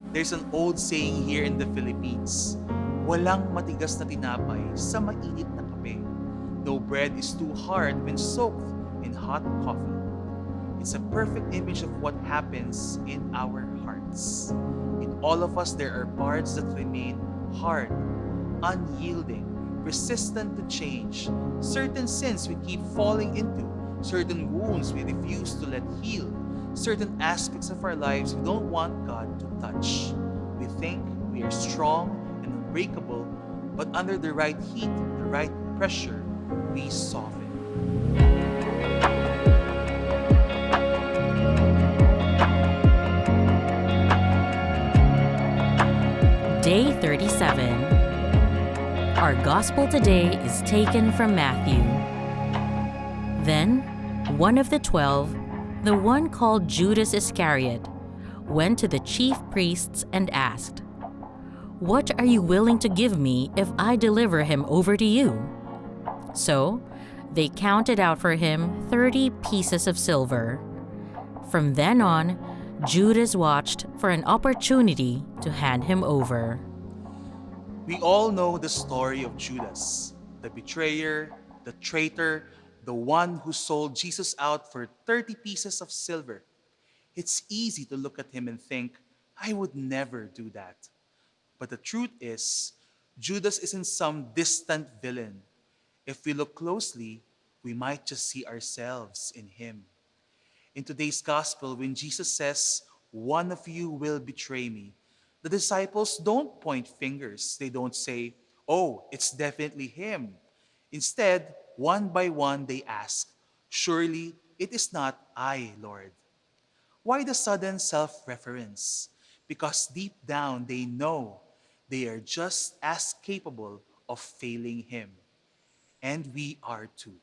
There's an old saying here in the Philippines, walang matigas na tinapay sa mainit na kape. No bread is too hard when soaked in hot coffee. It's a perfect image of what happens in our hearts. In all of us, there are parts that remain hard, unyielding, resistant to change. Certain sins we keep falling into, certain wounds we refuse to let heal, certain aspects of our lives we don't want God to touch. We think we are strong and unbreakable, but under the right heat, the right pressure, we soften. Day 37. Our gospel today is taken from Matthew. Then, one of the 12, the one called Judas Iscariot, went to the chief priests and asked, "What are you willing to give me if I deliver him over to you?" So, they counted out for him 30 pieces of silver. From then on, Judas watched for an opportunity to hand him over. We all know the story of Judas, the betrayer, the traitor, the one who sold Jesus out for 30 pieces of silver. It's easy to look at him and think, I would never do that. But the truth is, Judas isn't some distant villain. If we look closely, we might just see ourselves in him. In today's gospel, when Jesus says, one of you will betray me, the disciples don't point fingers. They don't say, oh, it's definitely him. Instead, one by one, they ask, surely it is not I, Lord. Why the sudden self reference? Because deep down they know they are just as capable of failing him. And we are too.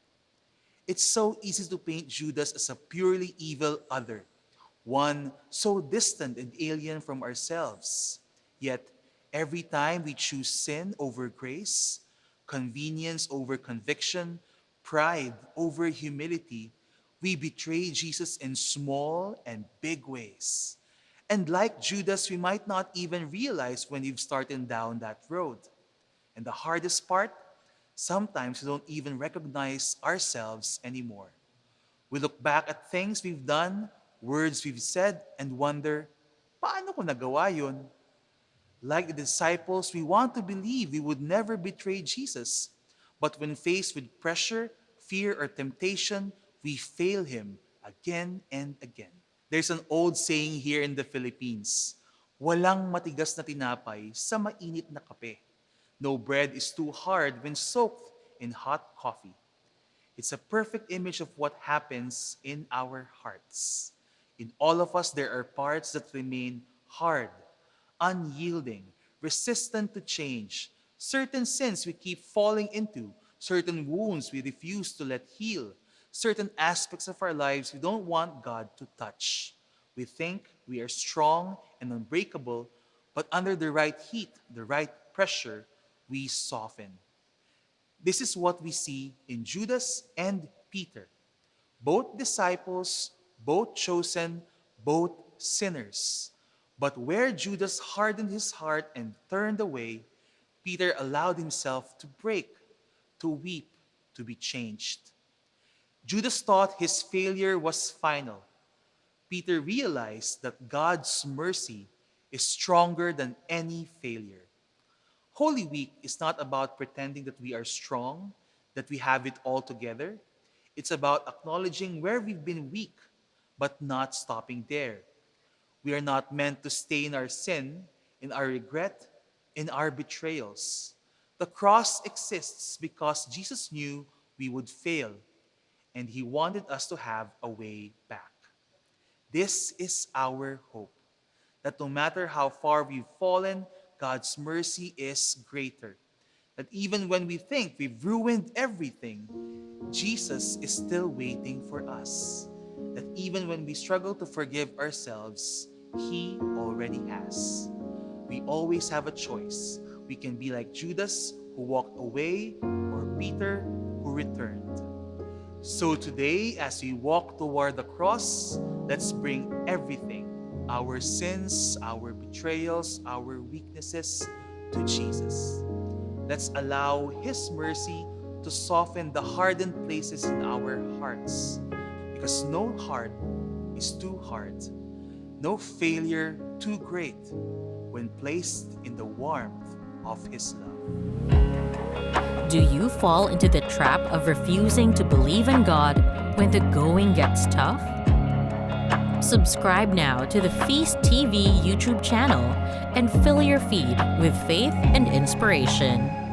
It's so easy to paint Judas as a purely evil other, one so distant and alien from ourselves. Yet, every time we choose sin over grace, convenience over conviction, pride over humility, we betray Jesus in small and big ways. And like Judas, we might not even realize when we've started down that road. And the hardest part, sometimes we don't even recognize ourselves anymore. We look back at things we've done, words we've said, and wonder, paano ko nagawa yun? Like the disciples, we want to believe we would never betray Jesus. But when faced with pressure, fear, or temptation, we fail him again and again. There's an old saying here in the Philippines, walang matigas na tinapay sa mainit na kape. No bread is too hard when soaked in hot coffee. It's a perfect image of what happens in our hearts. In all of us, there are parts that remain hard, unyielding, resistant to change. Certain sins we keep falling into, certain wounds we refuse to let heal, certain aspects of our lives we don't want God to touch. We think we are strong and unbreakable, but under the right heat, the right pressure, we soften. This is what we see in Judas and Peter. Both disciples, both chosen, both sinners. But where Judas hardened his heart and turned away, Peter allowed himself to break, to weep, to be changed. Judas thought his failure was final. Peter realized that God's mercy is stronger than any failure. Holy Week is not about pretending that we are strong, that we have it all together. It's about acknowledging where we've been weak, but not stopping there. We are not meant to stay in our sin, in our regret, in our betrayals. The cross exists because Jesus knew we would fail, and he wanted us to have a way back. This is our hope, that no matter how far we've fallen, God's mercy is greater. That even when we think we've ruined everything, Jesus is still waiting for us. That even when we struggle to forgive ourselves, He already has. We always have a choice. We can be like Judas, who walked away, or Peter, who returned. So today, as we walk toward the cross, let's bring everything. our sins, our betrayals, our weaknesses to Jesus. Let's allow His mercy to soften the hardened places in our hearts. Because no heart is too hard, no failure too great when placed in the warmth of His love. Do you fall into the trap of refusing to believe in God when the going gets tough? Subscribe now to the Feast TV YouTube channel and fill your feed with faith and inspiration.